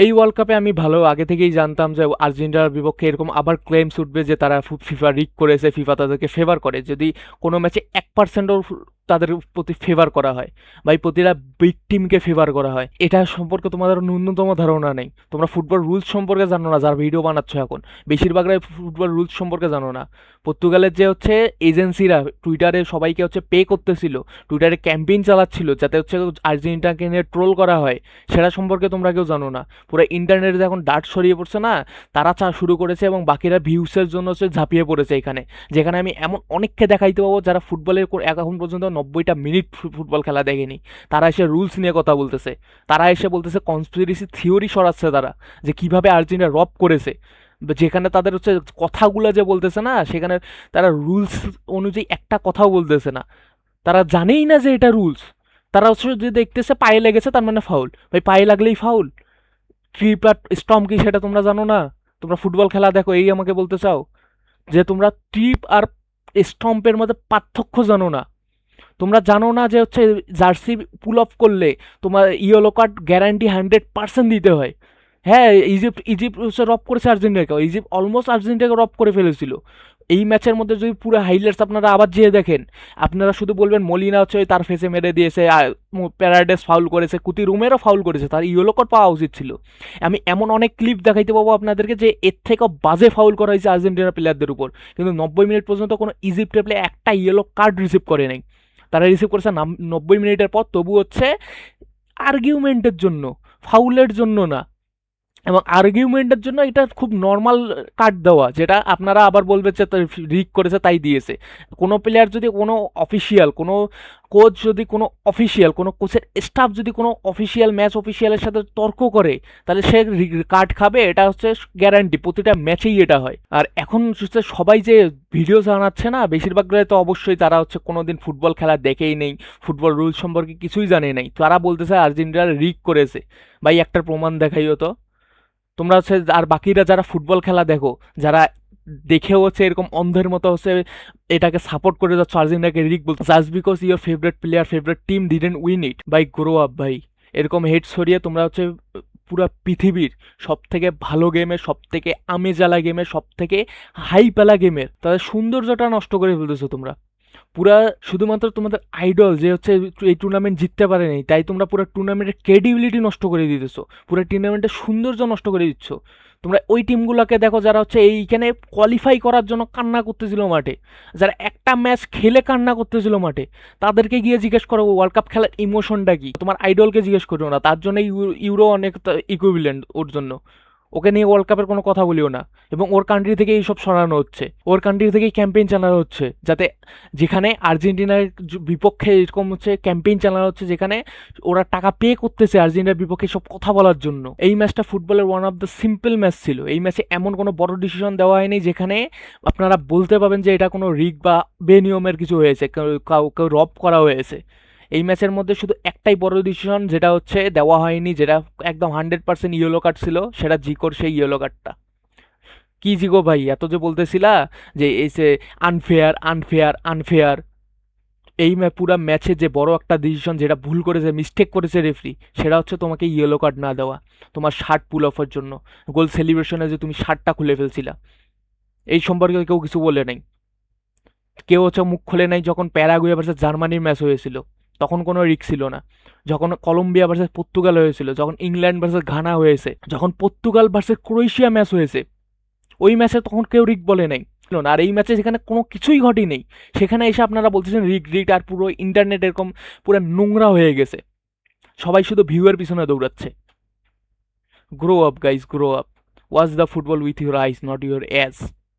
এই ওয়ার্ল্ড কাপে আমি ভালো আগে থেকেই জানতাম যে আর্জেন্টিনার বিপক্ষে এরকম আবার ক্লেমস উঠবে যে তারা ফিফা রিগ করেছে, ফিফা তাদেরকে ফেভার করে। যদি কোনো ম্যাচে 1%ও তাদের প্রতি ফেভার করা হয়, বা এই প্রতিটা বিগ টিমকে ফেভার করা হয়, এটা সম্পর্কে তোমাদের ন্যূনতম ধারণা নেই। তোমরা ফুটবল রুলস সম্পর্কে জানো না, যারা ভিডিও বানাচ্ছ এখন বেশিরভাগরাই ফুটবল রুলস সম্পর্কে জানো না। পর্তুগালের যে হচ্ছে এজেন্সিরা টুইটারে সবাইকে হচ্ছে পে করতেছিল, টুইটারে ক্যাম্পেইন চালাচ্ছিল যাতে হচ্ছে আর্জেন্টিনাকে নিয়ে ট্রোল করা হয়, সেটা সম্পর্কে তোমরা কেউ জানো না। পুরো ইন্টারনেটে যখন ডার্ট ছড়িয়ে পড়ছে না, তারা শুরু করেছে এবং বাকিরা ভিউসের জন্য হচ্ছে ঝাঁপিয়ে পড়েছে এখানে। যেখানে আমি এমন অনেককে দেখাইতে পাবো যারা ফুটবলের এখন পর্যন্ত 90টা মিনিট ফুটবল খেলা দেখেনি, তারা এসে রুলস নিয়ে কথা বলতেছে, তারা এসে বলতেছে কনস্পিরেসি থিওরি সরাচ্ছে তারা, যে কিভাবে আর্জেন্টিনা রব করেছে। যেখানে তাদের হচ্ছে কথাগুলো যে বলতেছে না, সেখানে তারা রুলস অনুযায়ী একটা কথাও বলতেছে না, তারা জানেই না যে এটা রুলস। তারা হচ্ছে যে দেখতেছে পায়ে লেগেছে তার মানে ফাউল, ভাই পায়ে লাগলেই ফাউল। ট্রিপ আর স্টম্প কি সেটা তোমরা জানো না? তোমরা ফুটবল খেলা দেখো, এই আমাকে বলতে চাও যে তোমরা ট্রিপ আর স্টম্পের মধ্যে পার্থক্য জানো না? তোমরা জানো না যে হচ্ছে জার্সি পুল অফ করলে তোমার ইয়েলো কার্ড গ্যারান্টি 100% দিতে হয়? হ্যাঁ, ইজিপ্ট ইজিপ্ট হচ্ছে রব করেছে আর্জেন্টিনাকে, ইজিপ্ট অলমোস্ট আর্জেন্টিনাকে রব করে ফেলেছিল। এই ম্যাচের মধ্যে যদি পুরো হাইলাইটস আপনারা আবার যেয়ে দেখেন, আপনারা শুধু বলবেন মলিনা হচ্ছে ওই তার ফেসে মেরে দিয়েছে, প্যারাডাইস ফাউল করেছে, কুতি রুমেরও ফাউল করেছে, তার ইয়েলো কার্ড পাওয়া উচিত ছিল। আমি এমন অনেক ক্লিপ দেখাইতে পাবো আপনাদেরকে যে এর থেকেও বাজে ফাউল করা হয়েছে আর্জেন্টিনার প্লেয়ারদের উপর, কিন্তু 90 মিনিট পর্যন্ত কোনো ইজিপ্টের প্লেয়ার একটা ইয়েলো কার্ড রিসিভ করে নাই। তারা রিসিভ করেছে 90 মিনিটের পর, তবু হচ্ছে আর্গুমেন্টের জন্য, ফাউলের জন্য না। এবং আর্গুমেন্টের জন্য এটা খুব নর্মাল কার্ড দেওয়া, যেটা আপনারা আবার বলবে যে রিক করেছে তাই দিয়েছে। কোনো প্লেয়ার যদি কোনো অফিসিয়াল কোনো কোচ যদি কোনো অফিসিয়াল কোনো কোচের স্টাফ যদি কোনো অফিসিয়াল ম্যাচ অফিসিয়ালের সাথে তর্ক করে, তাহলে সে কার্ড খাবে, এটা হচ্ছে গ্যারান্টি, প্রতিটা ম্যাচেই এটা হয়। আর এখন হচ্ছে সবাই যে ভিডিও জানাচ্ছে না, বেশিরভাগরাই তো অবশ্যই তারা হচ্ছে কোনোদিন ফুটবল খেলা দেখেই নেই, ফুটবল রুল সম্পর্কে কিছুই জানে নাই, তারা বলতেছে আর্জেন্টিনা রিক করেছে। ভাই একটার প্রমাণ দেখাইও তো। তোমরা হচ্ছে আর বাকিরা যারা ফুটবল খেলা দেখো, যারা দেখেও হচ্ছে এরকম অন্ধের মতো হচ্ছে এটাকে সাপোর্ট করে যাচ্ছ, আর্জেন্টিনাকে রিক বলতো, just because your favourite player favourite team didn't win it. বাই গ্রো আপ ভাই। এরকম হেড সরিয়ে তোমরা হচ্ছে পুরা পৃথিবীর সব থেকে ভালো গেমের, সব থেকে আমেজালা গেমের, সব থেকে হাইপালা গেমের তাদের সৌন্দর্যটা নষ্ট করে ফেলতেছো তোমরা। পুরা শুধুমাত্র তোমাদের আইডল যে হচ্ছে এই টুর্নামেন্ট জিততে পারেনি, তাই তোমরা পুরো টুর্নামেন্টের ক্রেডিবিলিটি নষ্ট করে দিতেছো, পুরো টুর্নামেন্টের সৌন্দর্য নষ্ট করে দিচ্ছ। তোমরা ওই টিমগুলোকে দেখো যারা হচ্ছে এইখানে কোয়ালিফাই করার জন্য কান্না করতেছিল মাঠে, যারা একটা ম্যাচ খেলে কান্না করতেছিল মাঠে, তাদেরকে গিয়ে জিজ্ঞেস করো ওয়ার্ল্ড কাপ খেলার ইমোশনটা কি। তোমার আইডলকে জিজ্ঞেস করো না, তার জন্য ইউরো অনেক ইকুইভ্যালেন্ট ওর জন্য। ওকে নিয়ে ওয়ার্ল্ড কাপের কোনো কথা বলিও না। এবং ওর কান্ট্রি থেকে এইসব সরানো হচ্ছে, ওর কান্ট্রি থেকেই ক্যাম্পেইন চালানো হচ্ছে, যাতে যেখানে আর্জেন্টিনার বিপক্ষে এরকম হচ্ছে ক্যাম্পেইন চালানো হচ্ছে, যেখানে ওরা টাকা পে করতেছে আর্জেন্টিনার বিপক্ষে সব কথা বলার জন্য। এই ম্যাচটা ফুটবলের one of the simple match ছিল। এই ম্যাচে এমন কোনো বড় ডিসিশন দেওয়া হয়নি যেখানে আপনারা বলতে পারবেন যে এটা কোনো রিগ বা বেনিয়মের কিছু হয়েছে, কাউকে রব করা হয়েছে। এই ম্যাচের মধ্যে শুধু একটাই বড় ডিসিশন যেটা হচ্ছে দেওয়া হয়নি, যেটা একদম 100% ইয়েলো কার্ড ছিল, সেটা জিকোর সেই ইয়েলো কার্ডটা। কি জিগো ভাই, এত যে বলতেছিলা যে এই যে আনফেয়ার আনফেয়ার আনফেয়ার, এই পুরা ম্যাচে যে বড় একটা ডিসিশন যেটা ভুল করেছে, মিস্টেক করেছে রেফারি, সেটা হচ্ছে তোমাকে ইয়েলো কার্ড না দেওয়া তোমার শার্ট পুল অফের জন্য। গোল সেলিব্রেশনে যে তুমি শার্টটা খুলে ফেলছিলা, এই সম্পর্কে কেউ কিছু বলে নাই। কেউ হচ্ছে মুখ খোলে নাই যখন প্যারাগুয়ে ভার্সেস জার্মানির ম্যাচ হয়েছিল, তখন কোনো রিস্ক ছিল না। যখন কলম্বিয়া ভার্সেস পর্তুগাল হয়েছিল, যখন ইংল্যান্ড ভার্সেস ঘানা হয়েছে, যখন পর্তুগাল ভার্সেস ক্রোয়েশিয়া ম্যাচ হয়েছে, ওই ম্যাচে তখন কেউ রিক বলে নাই। আর এই ম্যাচে যেখানে কোনো কিছুই ঘটে নেই, সেখানে এসে আপনারা বলতেছেন রিক রিক, আর পুরো ইন্টারনেট এরকম পুরো নোংরা হয়ে গেছে, সবাই শুধু ভিউয়ের পিছনে দৌড়াচ্ছে। Grow up guys, grow up. Watch the football with your eyes, not your as.